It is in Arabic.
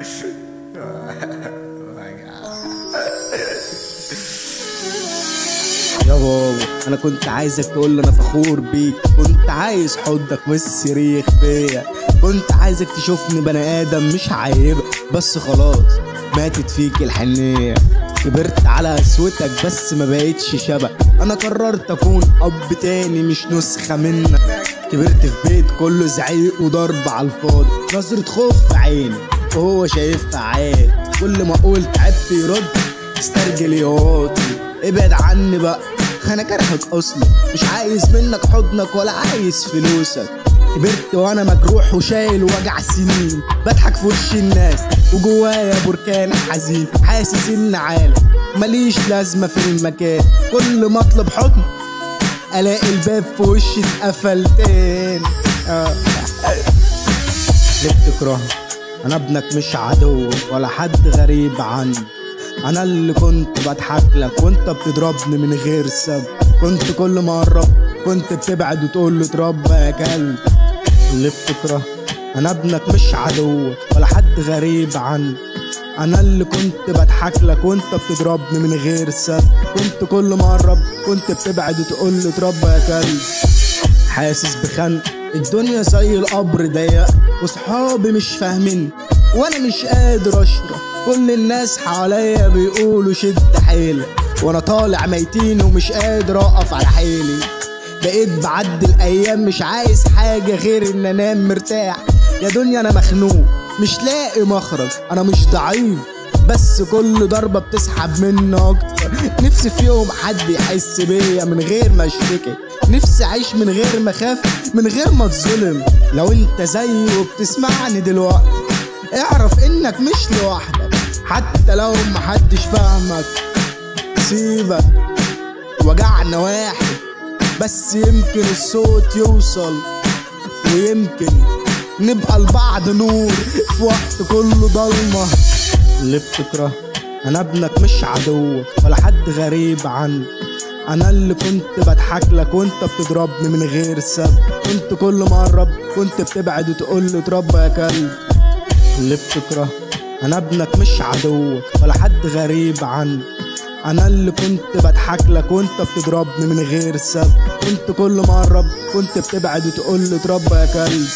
يا بابا انا كنت عايزك تقول لي انا فخور بيك، كنت عايز حضنك والصريخ فيا، كنت عايزك تشوفني بني ادم مش عيبك، بس خلاص ماتت فيك الحنيه. كبرت على قسوتك بس ما بقتش شبه، انا قررت اكون اب تاني مش نسخه منك. كبرت في بيت كله زعيق وضرب على الفاضي، نظرة خوف في عيني وهو شايفها عادي، كل ما اقول تعبت يرد استرجل يواطي. ابعد عني بقى انا كارهك اصلا، مش عايز منك حضنك ولا عايز فلوسك. كبرت وانا مجروح وشايل وجع سنين، بضحك في وش الناس وجوايا بركان حزين، حاسس ان عالم ماليش لازمه في المكان، كل ما اطلب حضن الاقي الباب في وشي اتقفل تاني. ليه بتكرهني؟ انا ابنك مش عدو ولا حد غريب عني، انا اللي كنت بضحك لك وانت بتضربني من غير سبب، كنت كل ما اقرب كنت بتبعد وتقول له اتربى يا كلب. اللي بتكره انا ابنك مش عدو ولا حد غريب عني، انا اللي كنت بضحك لك وانت بتضربني من غير سبب، كنت كل ما اقرب كنت بتبعد وتقول له اتربى يا كلب. حاسس بخنق الدنيا زي القبر ضيق، وصحابي مش فاهمين وانا مش قادر اشرب، كل الناس حواليا بيقولوا شد حيلك، وانا طالع ميتين ومش قادر اقف على حيلي. بقيت بعدي الايام مش عايز حاجه غير ان انام مرتاح، يا دنيا انا مخنوق مش لاقي مخرج، انا مش ضعيف بس كل ضربه بتسحب مني اكتر. نفسي في يوم حد يحس بيا من غير ما اشتكي، نفسي اعيش من غير ما اخاف من غير ما اتظلم. لو انت زيي وبتسمعني دلوقتي اعرف انك مش لوحدك، حتى لو محدش فاهمك سيبك وجعنا واحد، بس يمكن الصوت يوصل ويمكن نبقى لبعض نور في وقت كله ضلمه. اللي بتكره انا ابنك مش عدوك ولا حد غريب عني، انا اللي كنت بضحك لك وانت بتضربني من غير سبب، كنت كل ما اقرب كنت بتبعد وتقول له اتربى يا كلب. اللي بتكره انا ابنك مش عدوك ولا حد غريب عني، انا اللي كنت بضحك لك وانت بتضربني من غير سبب، كنت كل ما اقرب كنت بتبعد وتقول له اتربى يا كلب.